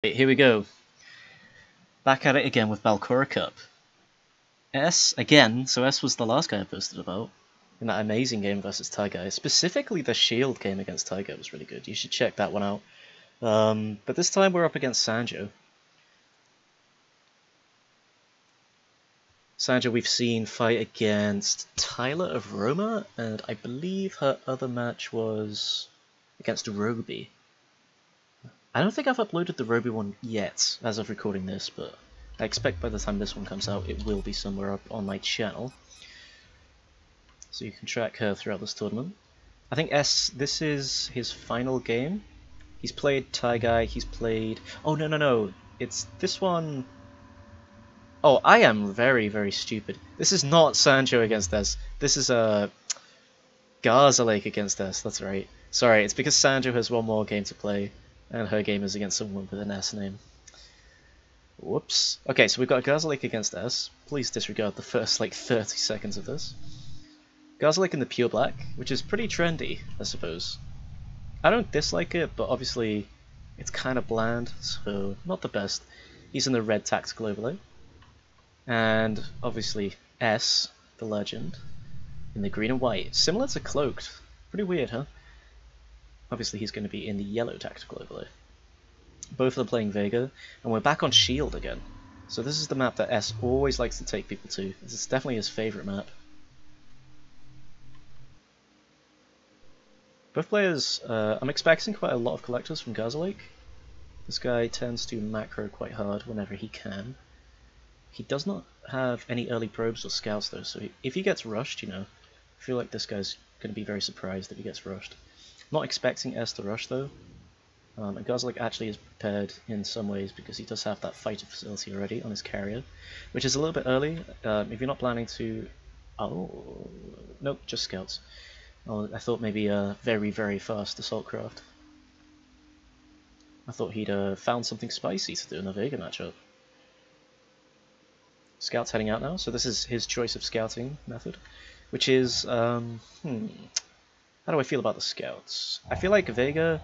Here we go. Back at it again with Balcora Cup. S again, so S was the last guy I posted about in that amazing game versus Tiger. Specifically the Shield game against Tiger was really good. You should check that one out. But this time we're up against Sanjo. Sanjo we've seen fight against Tyler of Roma, and I believe her other match was against Roby. I don't think I've uploaded the Roby one yet, as of recording this, but I expect by the time this one comes out, it will be somewhere up on my channel. So you can track her throughout this tournament. I think this is his final game. He's played Taigai, he's played... Oh, no. It's this one... Oh, I am very, very stupid. This is not Sanjo against S. This is Garzerlake against S, that's right. Sorry, it's because Sanjo has one more game to play, and her game is against someone with an S name. Whoops. Okay, so we've got Garzerlake against S. Please disregard the first, 30 seconds of this. Garzerlake in the pure black, which is pretty trendy, I suppose. I don't dislike it, but obviously it's kind of bland, so not the best. He's in the red tactical overlay. And obviously S, the legend, in the green and white. Similar to Cloaked. Pretty weird, huh? Obviously he's going to be in the yellow tactical overlay. Both of them playing Vega, and we're back on Shield again. So this is the map that S always likes to take people to. This is definitely his favourite map. Both players, I'm expecting quite a lot of collectors from Garzerlake. This guy tends to macro quite hard whenever he can. He does not have any early probes or scouts though, so if he gets rushed, I feel like this guy's going to be very surprised if he gets rushed. Not expecting S to rush though, and Garzerlake actually is prepared in some ways because he does have that fighter facility already on his carrier, which is a little bit early. If you're not planning to... Oh, nope, just scouts. Oh, I thought maybe a very, very fast assault craft. I thought he'd found something spicy to do in the Vega matchup. Scouts heading out now, so this is his choice of scouting method, which is, how do I feel about the scouts? I feel like Vega,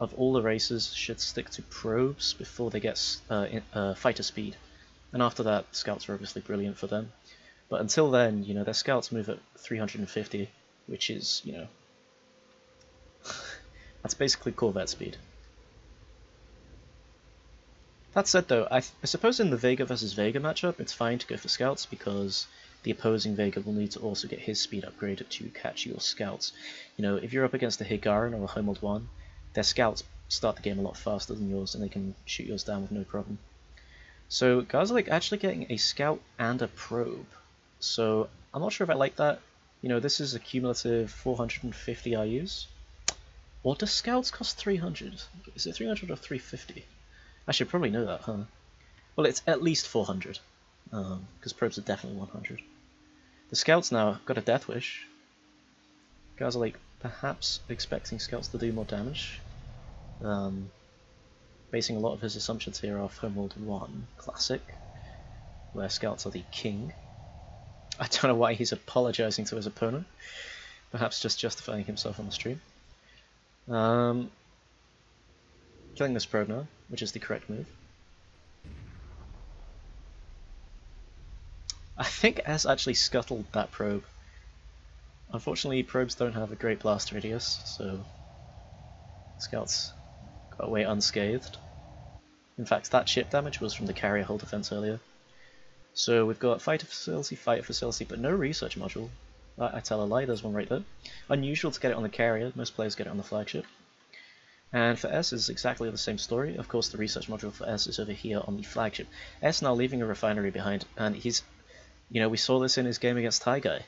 of all the races, should stick to probes before they get fighter speed, and after that, scouts are obviously brilliant for them. But until then, their scouts move at 350, which is, that's basically Corvette speed. That said though, I suppose in the Vega versus Vega matchup, it's fine to go for scouts because the opposing Vega will need to also get his speed upgraded to catch your scouts. If you're up against a Higaran or a Homeworld 1, their scouts start the game a lot faster than yours and they can shoot yours down with no problem. So Garzerlake actually getting a scout and a probe. So I'm not sure if I like that. This is a cumulative 450 IUs. Or do scouts cost 300? Is it 300 or 350? I should probably know that, huh? Well, it's at least 400, because probes are definitely 100. The scouts now have got a death wish. Garzerlake perhaps expecting scouts to do more damage, basing a lot of his assumptions here off Homeworld 1 Classic, where scouts are the king. I don't know why he's apologizing to his opponent, perhaps just justifying himself on the stream. Killing this probe now, which is the correct move. I think S actually scuttled that probe. Unfortunately, probes don't have a great blast radius, so scouts got away unscathed. In fact, that ship damage was from the carrier hull defense earlier. So we've got fighter facility, but no research module. I tell a lie, there's one right there. Unusual to get it on the carrier, most players get it on the flagship. And for S is exactly the same story. Of course, the research module for S is over here on the flagship. S now leaving a refinery behind, and he's, we saw this in his game against Taigai.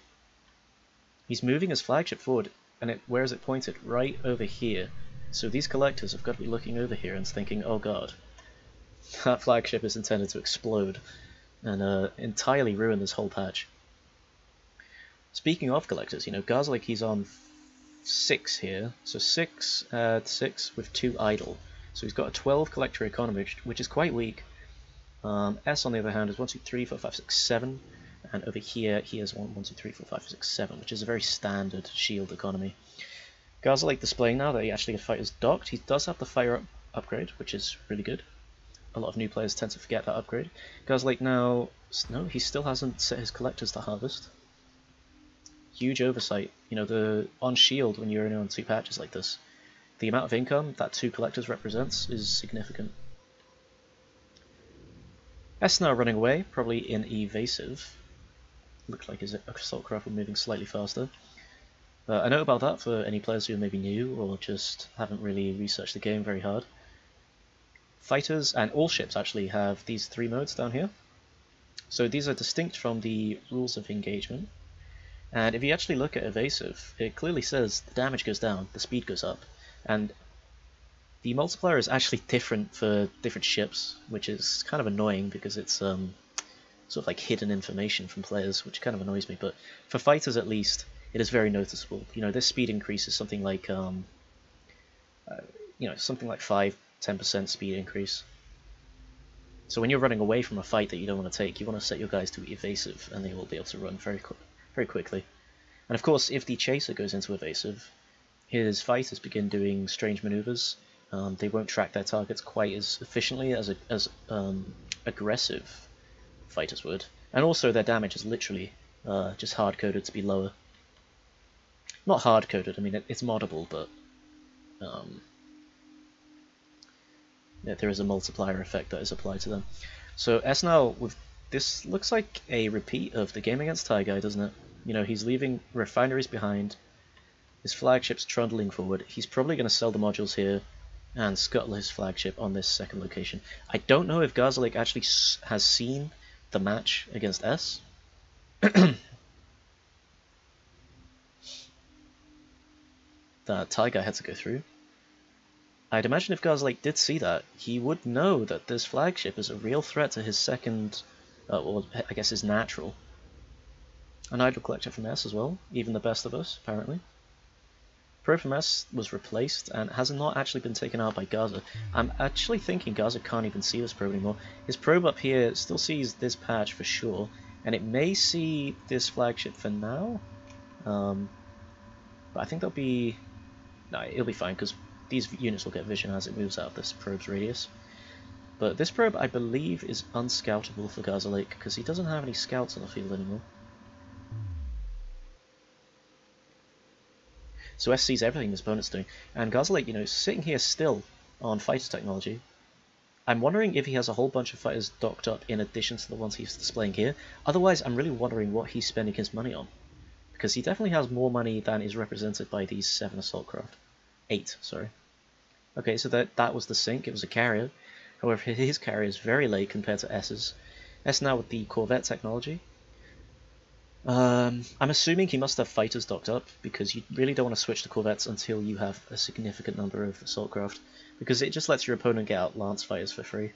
He's moving his flagship forward, and where is it pointed? Right over here. So these collectors have got to be looking over here and thinking, oh god, that flagship is intended to explode and entirely ruin this whole patch. Speaking of collectors, Garzerlake, he's on 6 here, so 6 with 2 idle. So he's got a 12 collector economy, which is quite weak. S on the other hand is 1, 2, 3, 4, 5, 6, 7, and over here he has 1, 2, 3, 4, 5, 6, 7, which is a very standard shield economy. Garzerlake displaying now that he actually gets fighters docked. He does have the fire up upgrade, which is really good. A lot of new players tend to forget that upgrade. Garzerlake now, no, he still hasn't set his collectors to harvest. Huge oversight. You know, on shield when you're only on 2 patches like this, the amount of income that 2 collectors represents is significant. S now running away, probably in evasive. Looked like his assault craft were moving slightly faster. I know about that for any players who are maybe new or just haven't really researched the game very hard. Fighters and all ships actually have these 3 modes down here. So these are distinct from the rules of engagement. And if you actually look at evasive, it clearly says the damage goes down, the speed goes up. And the multiplier is actually different for different ships, which is kind of annoying because it's sort of like hidden information from players, which kind of annoys me. But for fighters at least, it is very noticeable. You know, this speed increase is something like, something like 5–10% speed increase. So when you're running away from a fight that you don't want to take, you want to set your guys to evasive, and they will be able to run very quickly. And of course, if the chaser goes into evasive, his fighters begin doing strange maneuvers. They won't track their targets quite as efficiently as aggressive fighters would, and also their damage is literally just hard-coded to be lower. Not hard-coded, I mean it's moddable, but there is a multiplier effect that is applied to them. So S now, with this looks like a repeat of the game against Taigai, doesn't it? You know, he's leaving refineries behind, his flagship's trundling forward. He's probably going to sell the modules here and scuttle his flagship on this second location. I don't know if Garzerlake actually has seen the match against S. That Taigai had to go through. I'd imagine if Garzerlake did see that, he would know that this flagship is a real threat to his second, or I guess his natural. An idle collector from S as well, even the best of us, apparently. Probe from S was replaced and has not actually been taken out by Garza. I'm actually thinking Garza can't even see this probe anymore. His probe up here still sees this patch for sure, and it may see this flagship for now. But I think they'll be... No, it'll be fine, because these units will get vision as it moves out of this probe's radius. But this probe, I believe, is unscoutable for Garzerlake, because he doesn't have any scouts on the field anymore. So S sees everything his opponent's doing, and Garzerlake, you know, sitting here still on fighter technology. I'm wondering if he has a whole bunch of fighters docked up in addition to the ones he's displaying here. Otherwise, I'm really wondering what he's spending his money on, because he definitely has more money than is represented by these 7 assault craft. 8, sorry. Okay, so that was the sink, it was a carrier. However, his carrier is very late compared to S's. S now with the Corvette technology. I'm assuming he must have fighters docked up, because you really don't want to switch to Corvettes until you have a significant number of assault craft, because it just lets your opponent get out lance fighters for free.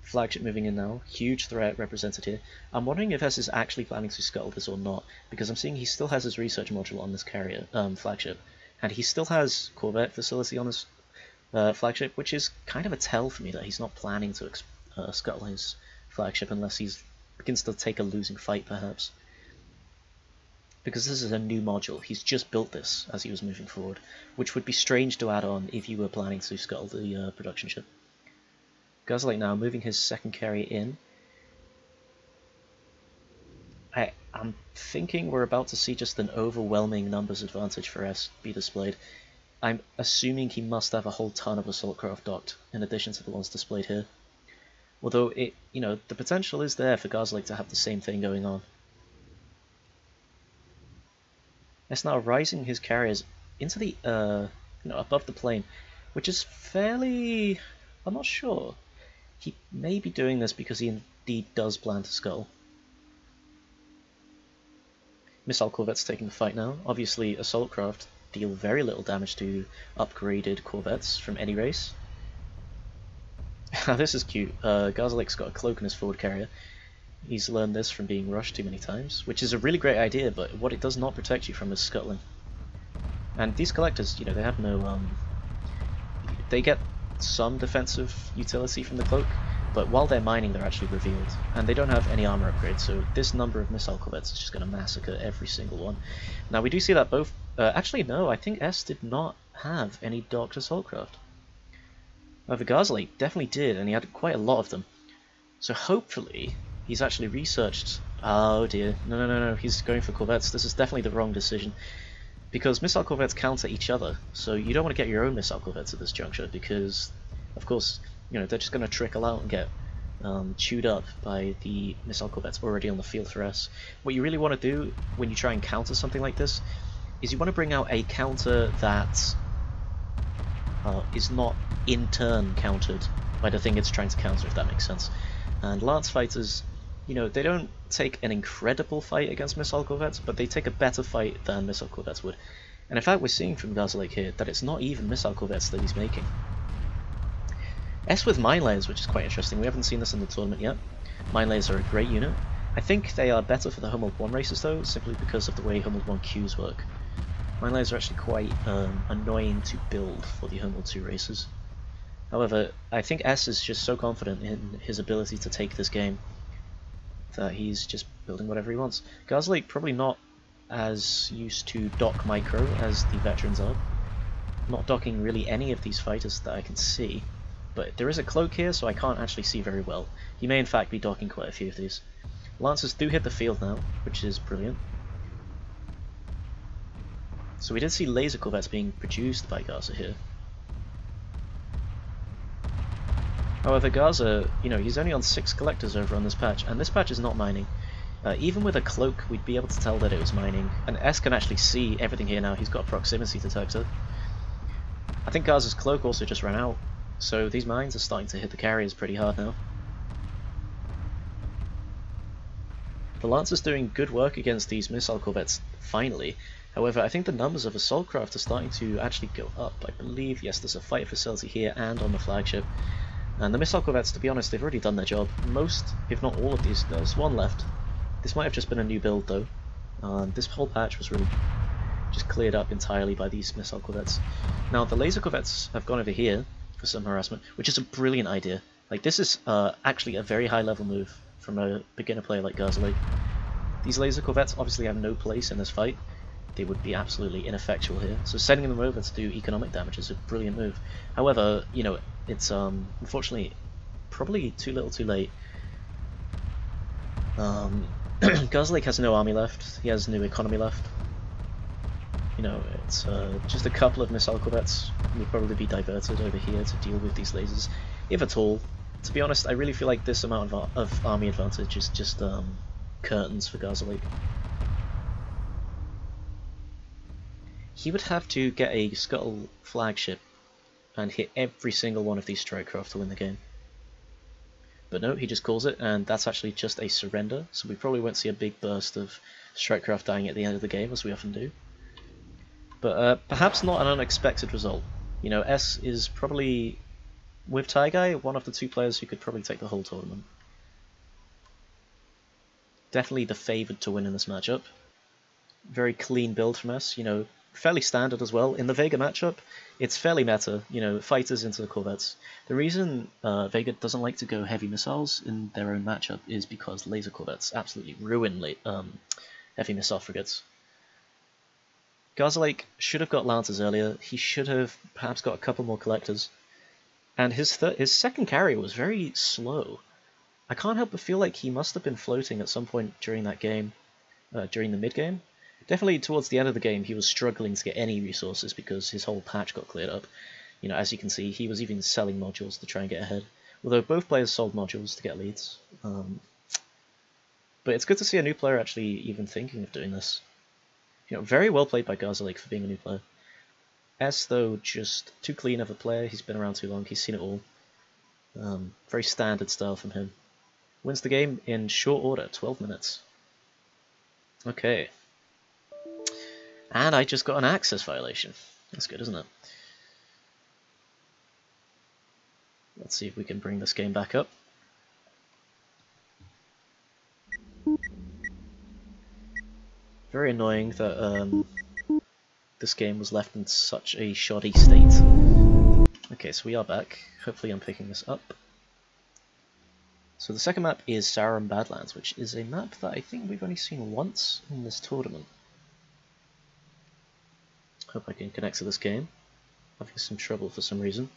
Flagship moving in now, huge threat represented here. I'm wondering if S is actually planning to scuttle this or not, because I'm seeing he still has his research module on this carrier, flagship, and he still has Corvette facility on his flagship, which is kind of a tell for me that he's not planning to scuttle his flagship unless he begins to take a losing fight, perhaps. Because this is a new module, he's just built this as he was moving forward, which would be strange to add on if you were planning to scuttle the production ship. Garzerlake now moving his second carrier in. I'm thinking we're about to see just an overwhelming numbers advantage for S be displayed. I'm assuming he must have a whole ton of assault craft docked, in addition to the ones displayed here. Although the potential is there for Garzerlake to have the same thing going on. S now rising his carriers into the above the plane, which is fairly... I'm not sure. He may be doing this because he indeed does plan to scuttle. Missile Corvettes taking the fight now. Obviously, assault craft deal very little damage to upgraded Corvettes from any race. This is cute. Garzerlake's got a cloak in his forward carrier. He's learned this from being rushed too many times, which is a really great idea, but what it does not protect you from is scuttling. And these collectors, they have no... they get some defensive utility from the cloak, but while they're mining they're actually revealed, and they don't have any armor upgrades, so this number of missile corvettes is just going to massacre every single one. Now we do see that both... actually no, I think S did not have any docked assault craft. The Garzerlake definitely did, and he had quite a lot of them. So hopefully he's actually researched... Oh dear, no, he's going for corvettes. This is definitely the wrong decision. Because missile corvettes counter each other, so you don't want to get your own missile corvettes at this juncture, because, of course, you know, they're just going to trickle out and get chewed up by the missile corvettes already on the field for S. What you really want to do when you try and counter something like this is you want to bring out a counter that is not in turn countered by the thing it's trying to counter, if that makes sense. And Lance fighters, you know, they don't take an incredible fight against missile corvettes, but they take a better fight than missile corvettes would. And in fact, we're seeing from Garzerlake here that it's not even missile corvettes that he's making. S with mine layers, which is quite interesting. We haven't seen this in the tournament yet. Mine layers are a great unit. I think they are better for the Homeworld 1 races though, simply because of the way Homeworld 1 queues work. Mine layers are actually quite annoying to build for the Homeworld 2 races. However, I think S is just so confident in his ability to take this game that he's just building whatever he wants. Garzerlake probably not as used to dock micro as the veterans are. Not docking really any of these fighters that I can see, but there is a cloak here, so I can't actually see very well. He may in fact be docking quite a few of these. Lancers do hit the field now, which is brilliant. So we did see laser corvettes being produced by Garza here. However, Garza, you know, he's only on 6 collectors over on this patch, and this patch is not mining. Even with a cloak, we'd be able to tell that it was mining, and S can actually see everything here now. He's got a proximity detector. I think Garza's cloak also just ran out, so these mines are starting to hit the carriers pretty hard now. The Lancer's doing good work against these missile corvettes, finally. However, I think the numbers of assault craft are starting to actually go up. I believe, yes, there's a fighter facility here and on the flagship. And the missile corvettes, to be honest, they've already done their job. Most, if not all of these, there's one left. This might have just been a new build though. This whole patch was really just cleared up entirely by these missile corvettes. Now the laser corvettes have gone over here for some harassment, which is a brilliant idea. Like, this is actually a very high level move from a beginner player like Garzerlake. These laser corvettes obviously have no place in this fight. They would be absolutely ineffectual here. So sending them over to do economic damage is a brilliant move. However, you know, it's unfortunately probably too little too late. Garzerlake has no army left, he has no economy left. You know, it's just a couple of missile corvettes would probably be diverted over here to deal with these lasers, if at all. To be honest, I really feel like this amount of army advantage is just curtains for Garzerlake. He would have to get a Scuttle flagship and hit every single one of these strike craft to win the game. But no, he just calls it, and that's actually just a surrender, so we probably won't see a big burst of strike craft dying at the end of the game, as we often do. But perhaps not an unexpected result. You know, S is probably, with Taigai, one of the 2 players who could probably take the whole tournament. Definitely the favoured to win in this matchup. Very clean build from S, you know, fairly standard as well. In the Vega matchup, it's fairly meta, you know, fighters into the corvettes. The reason Vega doesn't like to go heavy missiles in their own matchup is because laser corvettes absolutely ruin heavy missile frigates. Garzerlake should have got Lancers earlier. He should have perhaps got a couple more collectors. And his second carrier was very slow. I can't help but feel like he must have been floating at some point during that game, during the mid-game. Definitely towards the end of the game he was struggling to get any resources because his whole patch got cleared up. You know, as you can see, he was even selling modules to try and get ahead. Although both players sold modules to get leads. But it's good to see a new player actually even thinking of doing this. You know, very well played by Garzerlake for being a new player. S, though, just too clean of a player. He's been around too long. He's seen it all. Very standard style from him. Wins the game in short order, 12 minutes. Okay. And I just got an access violation. That's good, isn't it? Let's see if we can bring this game back up. Very annoying that this game was left in such a shoddy state. Okay, so we are back. Hopefully I'm picking this up. So the second map is Sauron Badlands, which is a map that I think we've only seen once in this tournament. Hope I can connect to this game. Having some trouble for some reason.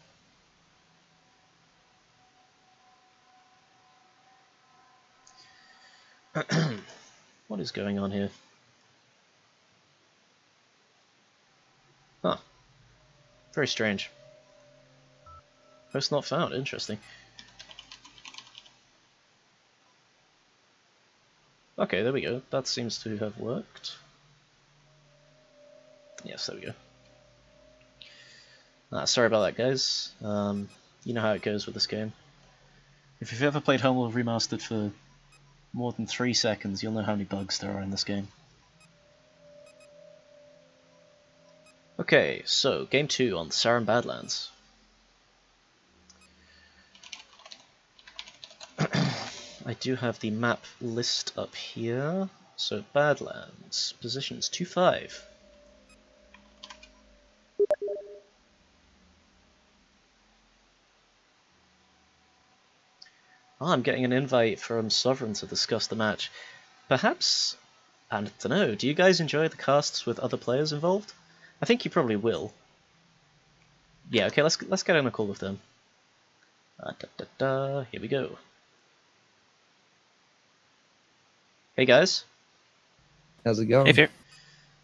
What is going on here? Huh. Very strange. Host not found. Interesting. Okay, there we go. That seems to have worked. Yes, there we go. Sorry about that, guys. You know how it goes with this game. If you've ever played Homeworld Remastered for more than 3 seconds, you'll know how many bugs there are in this game. Okay, so game 2 on the Saran Badlands. I do have the map list up here. So Badlands, positions 2-5. I'm getting an invite from Sovereign to discuss the match. Perhaps, I don't know, do you guys enjoy the casts with other players involved? I think you probably will. Yeah, okay, let's get on a call with them. Here we go. Hey guys. How's it going? Hey, Fear.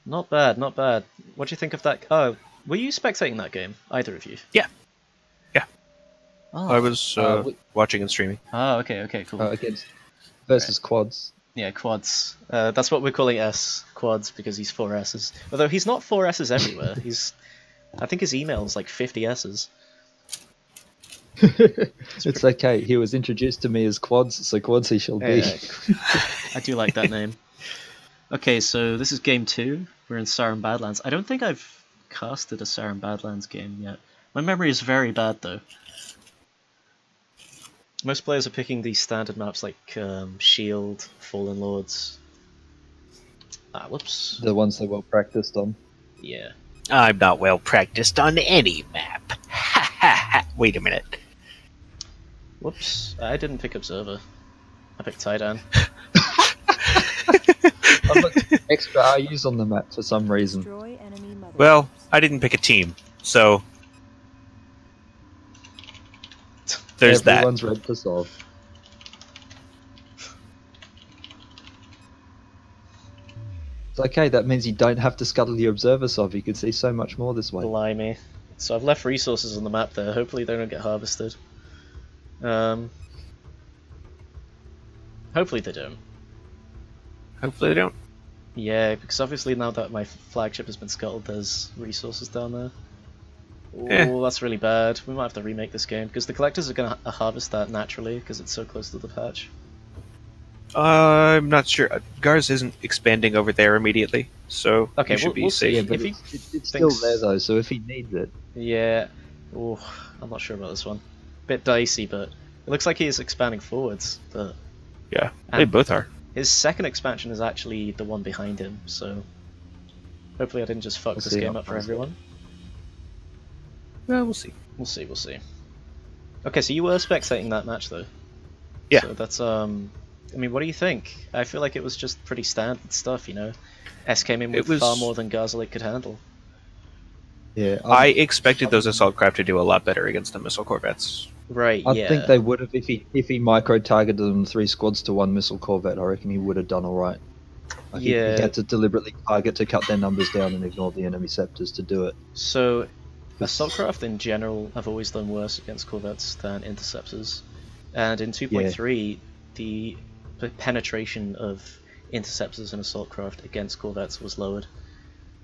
Not bad, not bad. What do you think of that? Oh, were you spectating that game? Either of you? Yeah. Oh. I was watching and streaming. Oh, okay, cool. Against versus quads. Yeah, quads. That's what we're calling S, quads, because he's 4 S's. Although he's not 4 S's everywhere. I think his email is like 50 S's. It's okay. He was introduced to me as quads, so quads he shall be. I do like that name. Okay, so this is game 2. We're in Saran Badlands. I don't think I've casted a Saran Badlands game yet. My memory is very bad, though. Most players are picking these standard maps like Shield, Fallen Lords. Whoops. The ones they're well practiced on. Yeah. I'm not well practiced on any map. Ha ha ha. Wait a minute. Whoops. I didn't pick Observer. I picked Tidan. I've got extra RUs on the map for some reason. Well, I didn't pick a team, so there's Everyone's red to solve. It's okay, that means you don't have to scuttle your observer sov, you can see so much more this way. Blimey. So I've left resources on the map there, hopefully they don't get harvested. Hopefully they don't. Hopefully they don't. Yeah, because obviously now that my flagship has been scuttled, there's resources down there. Oh, that's really bad. We might have to remake this game, because the collectors are going to harvest that naturally, because it's so close to the patch. I'm not sure. Garz isn't expanding over there immediately, so okay, you should be safe. Yeah, but it's still there though, so if he needs it... Yeah. Oh, I'm not sure about this one. Bit dicey, but it looks like he is expanding forwards. But Yeah, they both are. his second expansion is actually the one behind him, so hopefully I didn't just fuck this game up for everyone. Well, we'll see. We'll see. Okay, so you were spectating that match though. Yeah. So that's I mean, what do you think? I feel like it was just pretty standard stuff, you know. S came in with far more than Garzerlake could handle. Yeah, I expected those assault craft to do a lot better against the missile corvettes. Right, I yeah. think they would have if he micro targeted them 3 squads to 1 missile corvette. I reckon he would have done all right. He had to deliberately target to cut their numbers down and ignore the enemy scepters to do it. So assault craft in general have always done worse against corvettes than interceptors, and in 2.3 the penetration of interceptors and assault craft against corvettes was lowered.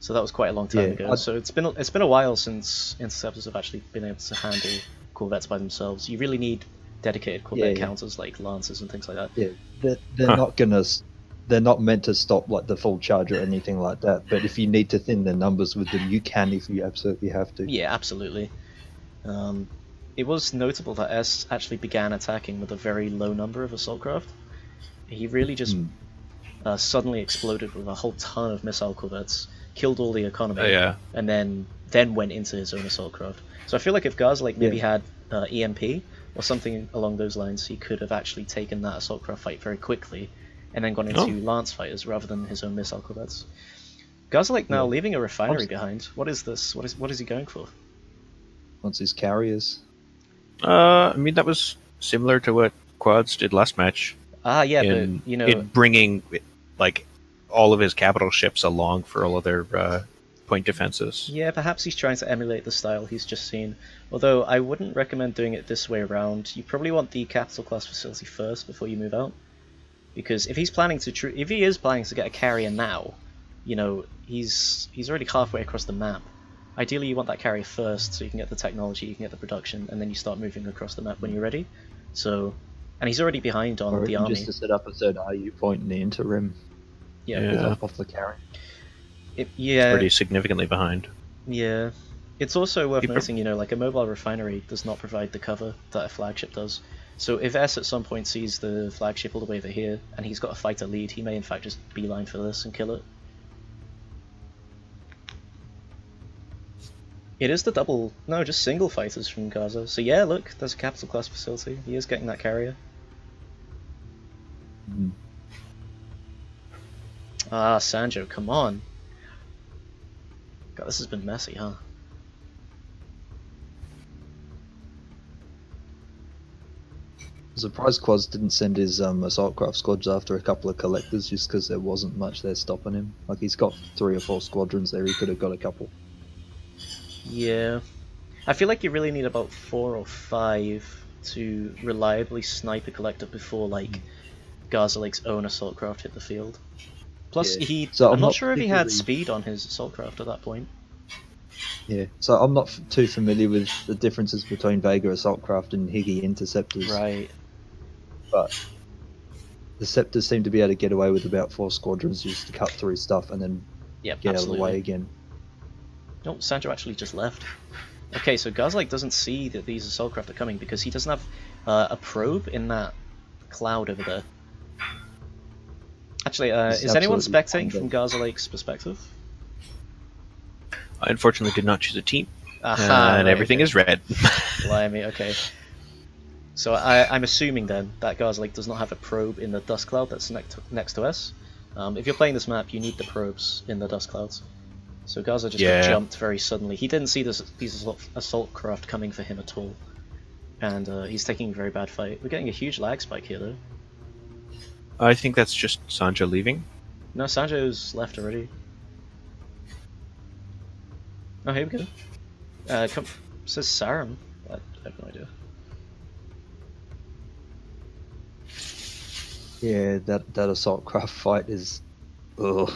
So that was quite a long time ago. So it's been a while since interceptors have actually been able to handle corvettes by themselves. You really need dedicated corvette counters like lancers and things like that. Yeah, they're not meant to stop like the full charge or anything like that. But if you need to thin their numbers with them, you can if you absolutely have to. Yeah, absolutely. It was notable that S actually began attacking with a very low number of assault craft. He really just suddenly exploded with a whole ton of missile corvettes, killed all the economy, and then went into his own assault craft. So I feel like if Garzerlake maybe had EMP or something along those lines, he could have actually taken that assault craft fight very quickly and then gone into lance fighters rather than his own missile corvettes. Garzerlake now leaving a refinery behind. What is this? What is he going for? Wants his carriers. I mean, that was similar to what Quads did last match. Ah, yeah, in but, you know... in bringing like all of his capital ships along for all of their point defenses. Yeah, perhaps he's trying to emulate the style he's just seen. Although I wouldn't recommend doing it this way around. You probably want the capital class facility first before you move out, because if he's planning to if he is planning to get a carrier now, you know, he's already halfway across the map. Ideally, you want that carrier first, so you can get the technology, you can get the production, and then you start moving across the map when you're ready. So, and he's already behind on the army. Just to set up a third RU point in the interim. Yeah. Off the carrier. Yeah. Pretty significantly behind. Yeah. It's also worth noting, you know, like a mobile refinery does not provide the cover that a flagship does. So if S at some point sees the flagship all the way over here, and he's got a fighter lead, he may in fact just beeline for this and kill it. It is the double, no, just single fighters from Gaza. So yeah, look, there's a capital class facility. He is getting that carrier. Ah, Sanjo, come on. God, this has been messy, huh? I'm surprised Quaz didn't send his assault craft squads after a couple of collectors, just because there wasn't much there stopping him. Like, he's got 3 or 4 squadrons there, he could have got a couple. Yeah. I feel like you really need about 4 or 5 to reliably snipe a collector before, like, Garzerlake's own assault craft hit the field. Plus, yeah. I'm not sure if he had speed on his assault craft at that point. Yeah, so I'm not too familiar with the differences between Vega assault craft and Higgy interceptors. Right. But the Scepters seem to be able to get away with about 4 squadrons just to cut through stuff and then get out of the way again. No, Sanjo actually just left. Okay, so Garzerlake doesn't see that these assault craft are coming because he doesn't have a probe in that cloud over there. Actually, is anyone spectating from Garzerlake's perspective? I unfortunately did not choose a team, Aha, and everything is red. Blimey, okay. So I'm assuming then that Garzerlake does not have a probe in the dust cloud that's next to us. If you're playing this map, you need the probes in the dust clouds. So Garza just got jumped very suddenly. He didn't see these assault craft coming for him at all. And he's taking a very bad fight. We're getting a huge lag spike here though. I think that's just Sanjo leaving. No, Sanjo's left already. Oh, here we go. Says Sarum. I have no idea. Yeah, that assault craft fight is... ugh.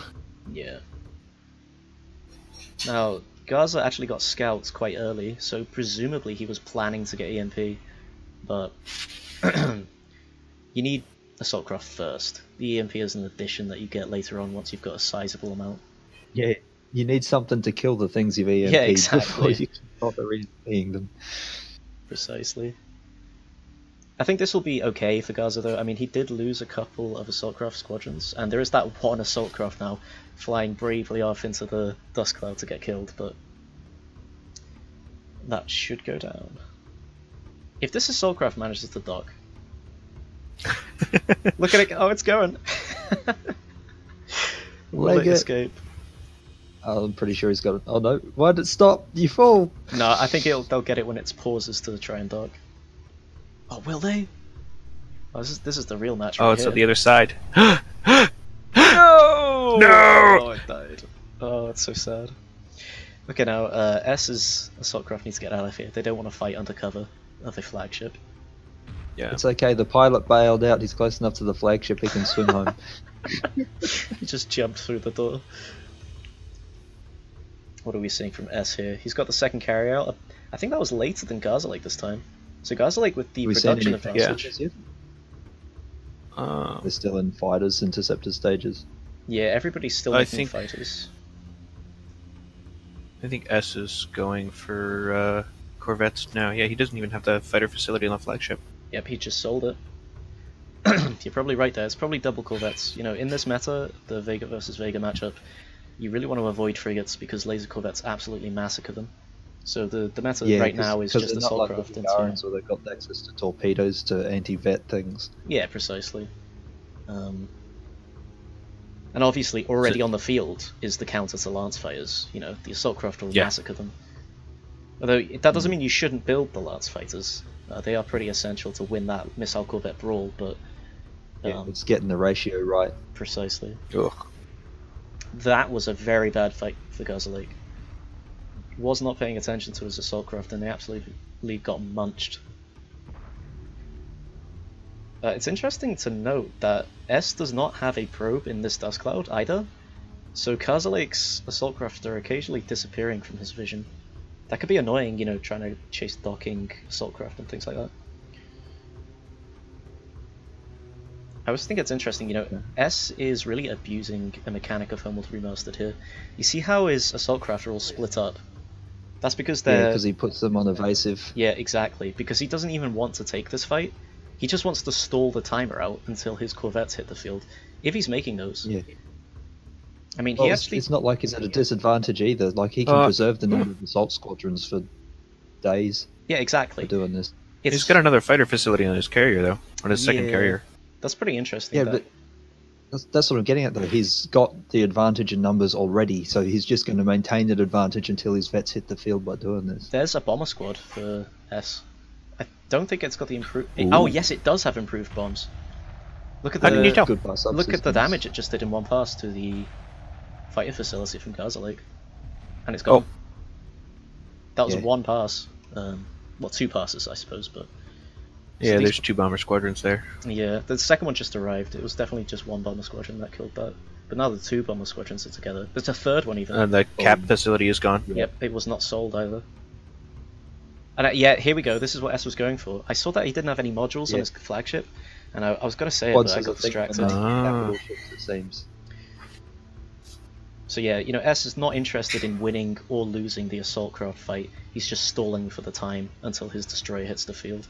Yeah. Now, Garza actually got scouts quite early, so presumably he was planning to get EMP, but you need assault craft first. The EMP is an addition that you get later on once you've got a sizable amount. Yeah, you need something to kill the things you've EMP'd before you can bother EMPing them. Precisely. I think this will be okay for Garza though. I mean, he did lose a couple of assault craft squadrons, and there is that one assault craft now flying bravely off into the dust cloud to get killed, but that should go down. If this assault craft manages to dock, look at it! Oh, it's going. Will it escape? I'm pretty sure he's got it. Oh no! Why did it stop? You fall! No, I think they'll get it when it pauses to try and dock. Oh, will they? Oh, this is the real match. Oh, right it's here. on the other side. No! No! Oh, it died. Oh, it's so sad. Okay, now S's assault craft needs to get out of here. They don't want to fight under cover of a flagship. Yeah. It's okay. The pilot bailed out. He's close enough to the flagship. He can swim home. He just jumped through the door. What are we seeing from S here? He's got the second carrier out. I think that was later than Garzerlake this time. So Garzerlake with the production advantage. Yeah. They're still in fighters, interceptor stages. Yeah, everybody's still making fighters. I think S is going for corvettes now. Yeah, he doesn't even have the fighter facility on the flagship. Yep, he just sold it. You're probably right there. It's probably double corvettes. You know, in this meta, the Vega versus Vega matchup, you really want to avoid frigates because laser corvettes absolutely massacre them. So the meta right now is just assault craft. Like so they've got access to torpedoes to anti-vet things. Yeah, precisely. And obviously, already on the field is the counter to lance fighters. You know, the assault craft will massacre them. Although that doesn't mean you shouldn't build the lance fighters. They are pretty essential to win that missile corvette brawl. But Yeah, it's getting the ratio right. Precisely. Ugh. That was a very bad fight for Garzerlake. Was not paying attention to his assault craft, and they absolutely got munched. It's interesting to note that S does not have a probe in this dust cloud either, so Garzerlake's assault craft are occasionally disappearing from his vision. That could be annoying, you know, trying to chase docking assault craft and things like that. I always think it's interesting, you know, S is really abusing a mechanic of Homeworld Remastered here. You see how his assault craft are all split up? That's because they're... Yeah, because he puts them on evasive. Yeah, exactly. Because he doesn't even want to take this fight. He just wants to stall the timer out until his corvettes hit the field. If he's making those. Yeah. I mean, Well, he actually... it's not like he's at a disadvantage either. Like, he can preserve the number of assault squadrons for days. Yeah, exactly. For doing this. He's got another fighter facility on his carrier, though. On his second carrier. That's pretty interesting. Yeah, but that's what I'm getting at, though. He's got the advantage in numbers already, so he's just going to maintain that advantage until his vets hit the field by doing this. There's a bomber squad for S. I don't think it's got the improved... Oh, yes, it does have improved bombs. Look at the... How did you tell? Look at the damage it just did in one pass to the fighter facility from Garzerlake. And it's gone. That was one pass. Well, two passes, I suppose, but... Yeah, so there's two bomber squadrons there. Yeah, the second one just arrived. It was definitely just one bomber squadron that killed that. But now the two bomber squadrons are together. There's a third one even. And the cap facility is gone. Yep, it was not sold either. And yeah, here we go. This is what S was going for. I saw that he didn't have any modules on his flagship, and I was going to say it, but I got distracted. Capital ships, it seems. So yeah, you know, S is not interested in winning or losing the assault craft fight. He's just stalling for the time until his destroyer hits the field.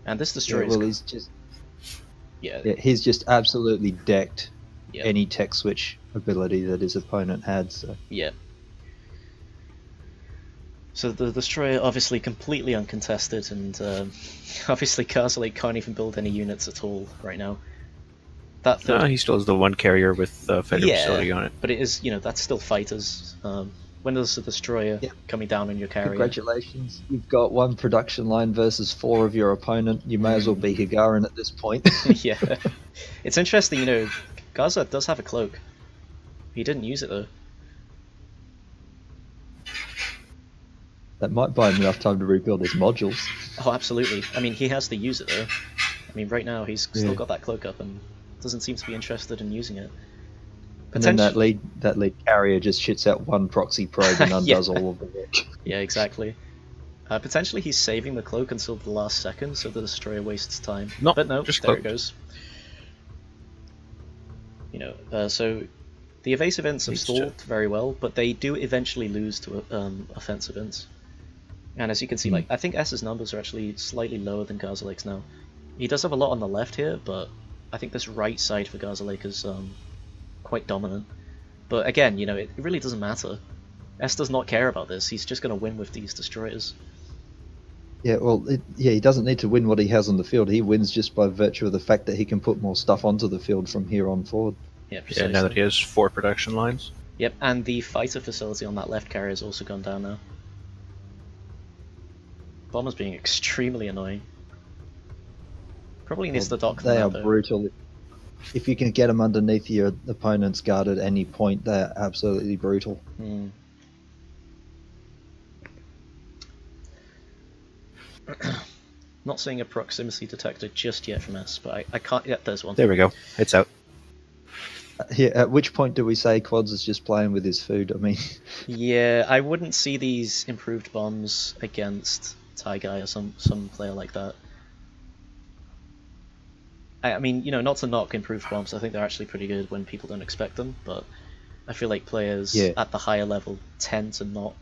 And this destroyer he's just... Yeah, he's just absolutely decked any tech switch ability that his opponent had, so... Yeah. So the destroyer obviously completely uncontested, and obviously Garzerlake can't even build any units at all right now. That third... No, he still has the one carrier with fighter facility on it. But it is, you know, that's still fighters. When there's a destroyer coming down on your carrier... Congratulations, you've got one production line versus 4 of your opponent. You may as well be Gagarin at this point. Yeah. It's interesting, you know, Garza does have a cloak. He didn't use it though. That might buy him enough time to rebuild his modules. Oh, absolutely. I mean, he has to use it though. I mean, right now he's still got that cloak up and doesn't seem to be interested in using it. And then that lead carrier just shits out one proxy probe and undoes all of the work. Yeah, exactly. Potentially he's saving the cloak until the last second, so the destroyer wastes time. Nope, but no, just there cloaked. it goes. You know, so the evasive ints have stalled very well, but they do eventually lose to offensive ints. And as you can see, like I think S's numbers are actually slightly lower than Garzerlake's now. He does have a lot on the left here, but I think this right side for Garzerlake is quite dominant. But again, you know, it really doesn't matter. S does not care about this. He's just going to win with these destroyers. Yeah, well, he doesn't need to win what he has on the field. He wins just by virtue of the fact that he can put more stuff onto the field from here on forward. Yeah, precisely. Yeah, now that he has 4 production lines. Yep, and the fighter facility on that left carrier has also gone down now. Bomber's being extremely annoying. Probably needs to dock them. They are though. brutal. If you can get them underneath your opponent's guard at any point, they're absolutely brutal. Not seeing a proximity detector just yet from S, but I can't. Yeah, there's one. There we go. It's out. Yeah, at which point do we say Quads is just playing with his food? I mean... Yeah, I wouldn't see these improved bombs against Taigai or some player like that. I mean, you know, not to knock improved bombs, I think they're actually pretty good when people don't expect them, but I feel like players at the higher level tend to not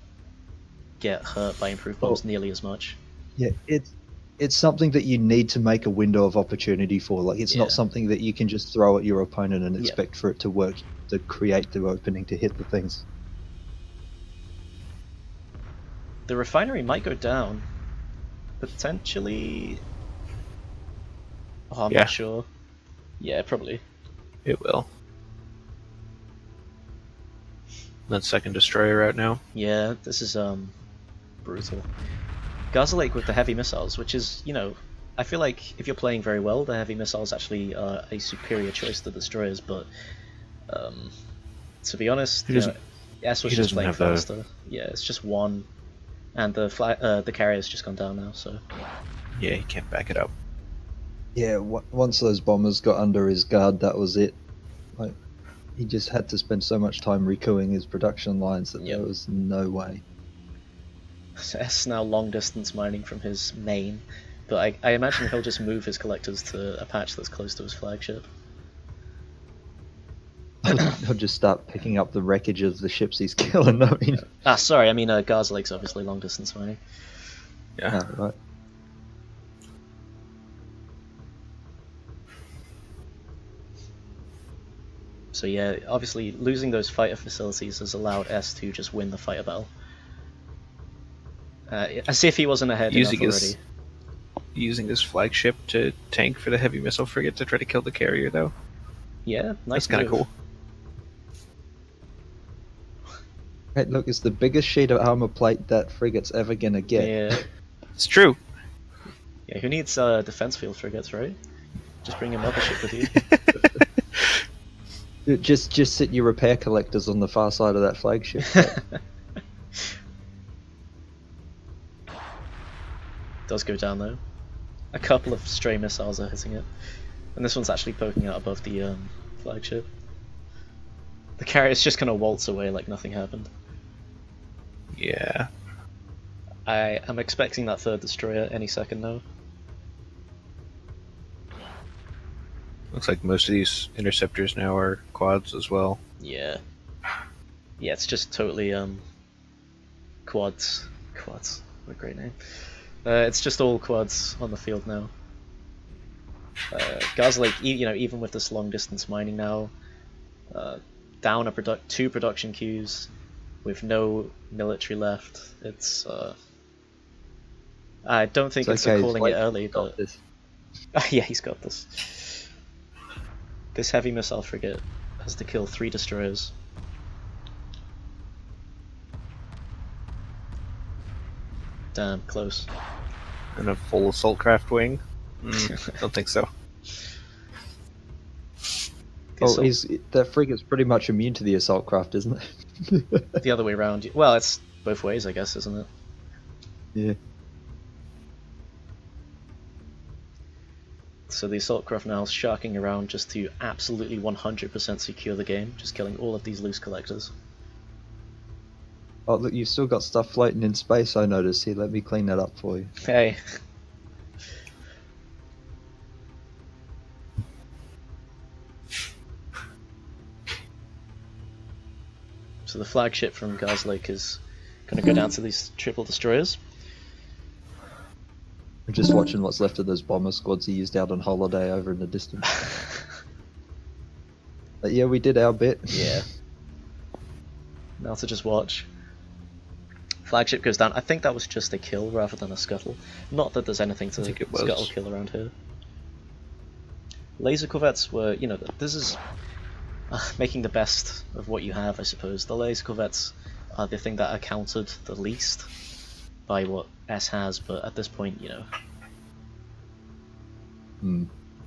get hurt by improved bombs nearly as much. Yeah, it's something that you need to make a window of opportunity for. Like, it's not something that you can just throw at your opponent and expect for it to work, to create the opening to hit the things. The refinery might go down. Potentially... Oh, I'm not sure. Yeah, probably. It will. That second destroyer out now. Yeah, this is brutal. Garzerlake with the heavy missiles, which is, you know, I feel like if you're playing very well, the heavy missiles actually are a superior choice to destroyers, but to be honest, S was just playing faster. Yeah, it's just one, and the carrier's just gone down now, so... Yeah, he can't back it up. Yeah, once those bombers got under his guard, that was it. Like, he just had to spend so much time recooing his production lines that there was no way. So S now long distance mining from his main, but I imagine he'll just move his collectors to a patch that's close to his flagship. He'll just start picking up the wreckage of the ships he's killing. I mean, sorry, I mean Garzerlake's obviously long distance mining. Yeah. Right. So yeah, obviously losing those fighter facilities has allowed S to just win the fighter battle. As if he wasn't ahead enough already. Using his flagship to tank for the heavy missile frigate to try to kill the carrier, though. Yeah, nice. That's kind of cool. Hey, look, it's the biggest sheet of armor plate that frigate's ever gonna get. Yeah, it's true. Yeah, who needs defense field frigates, right? Just bring a mothership with you. Just sit your repair collectors on the far side of that flagship. Does go down though. A couple of stray missiles are hitting it, and this one's actually poking out above the flagship. The carrier's just gonna waltz away like nothing happened. Yeah. I am expecting that third destroyer any second now. Looks like most of these interceptors now are quads as well. Yeah. Yeah, it's just totally quads. Quads. What a great name. It's just all quads on the field now. Garzerlake, even with this long distance mining now, down two production queues with no military left. It's I don't think it's calling it early, but yeah, he's got this. This heavy missile frigate has to kill 3 destroyers. Damn, close. And a full assault craft wing? Don't think so. That frigate's pretty much immune to the assault craft, isn't it? The other way around. Well, it's both ways, I guess, isn't it? Yeah. So the assault craft now is sharking around just to absolutely 100% secure the game, just killing all of these loose collectors. Oh look, you've still got stuff floating in space, I noticed. Here, let me clean that up for you. Hey. So the flagship from Garzerlake is going to go down to these triple destroyers. I'm just watching what's left of those bomber squads he used out on holiday over in the distance. But yeah, we did our bit. Yeah. Now to just watch. Flagship goes down. I think that was just a kill rather than a scuttle. Not that there's anything to scuttle kill around here. Laser corvettes were, this is making the best of what you have, I suppose. The laser corvettes are the thing that are countered the least by what S has, but at this point,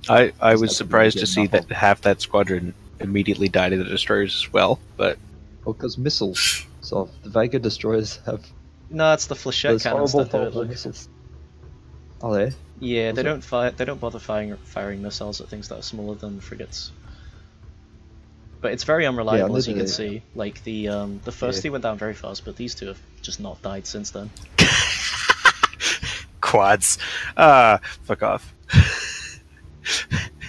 I was surprised to see that half that squadron immediately died to the destroyers as well, but... Well, because missiles. So the Vega destroyers have... No, it's the flechette cannons that do it. Like... missiles. Are they? Yeah, they don't fire. They don't bother firing missiles at things that are smaller than frigates. But it's very unreliable, as you can see. Like the first two went down very fast, but these two have just not died since then. Quads. Fuck off.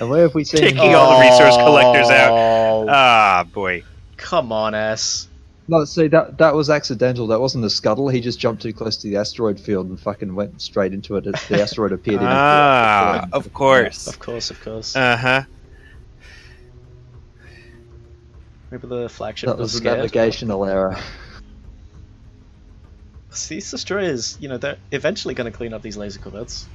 And where have we seen taking all the resource collectors out? Boy. Come on, S. No, see, that was accidental. That wasn't a scuttle. He just jumped too close to the asteroid field and fucking went straight into it. The asteroid appeared in of course. Of course. Uh-huh. Maybe the flagship that was a scared. navigational error. These destroyers, they're eventually going to clean up these laser corvettes.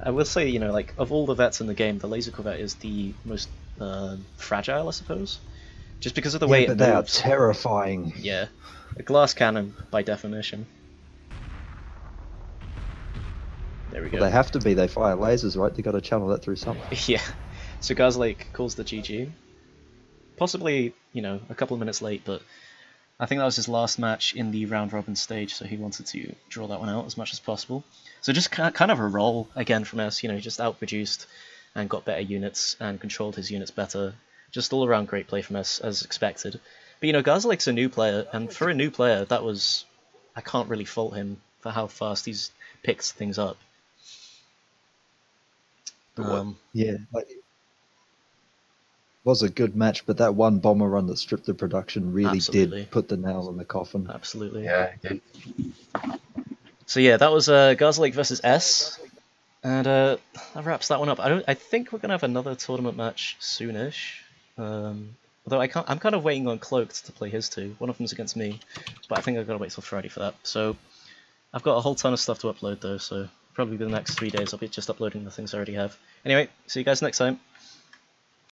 I will say, like, of all the vets in the game, the laser corvette is the most fragile, I suppose. Just because of the way it moves. They are terrifying. Yeah. A glass cannon, by definition. There we go. Well, they have to be. They fire lasers, right? They got to channel that through something. Yeah. So Garzerlake calls the GG. Possibly, you know, a couple of minutes late, but I think that was his last match in the round robin stage, so he wanted to draw that one out as much as possible. So just kind of a roll again from us, you know, just outproduced and got better units and controlled his units better. Just all around great play from us, as expected. But you know, Garzerlake's a new player, and for a new player, that was... I can't really fault him for how fast he's picked things up. Yeah, like, it was a good match, but that one bomber run that stripped the production really Absolutely. did put the nail in the coffin. Absolutely. Yeah, it did. So yeah, that was Garzerlake versus S, and that wraps that one up. I think we're gonna have another tournament match soonish. Although I'm kind of waiting on Cloaked to play his two. One of them's against me, but I think I've got to wait till Friday for that. So I've got a whole ton of stuff to upload though, so probably the next 3 days I'll be just uploading the things I already have. Anyway, see you guys next time.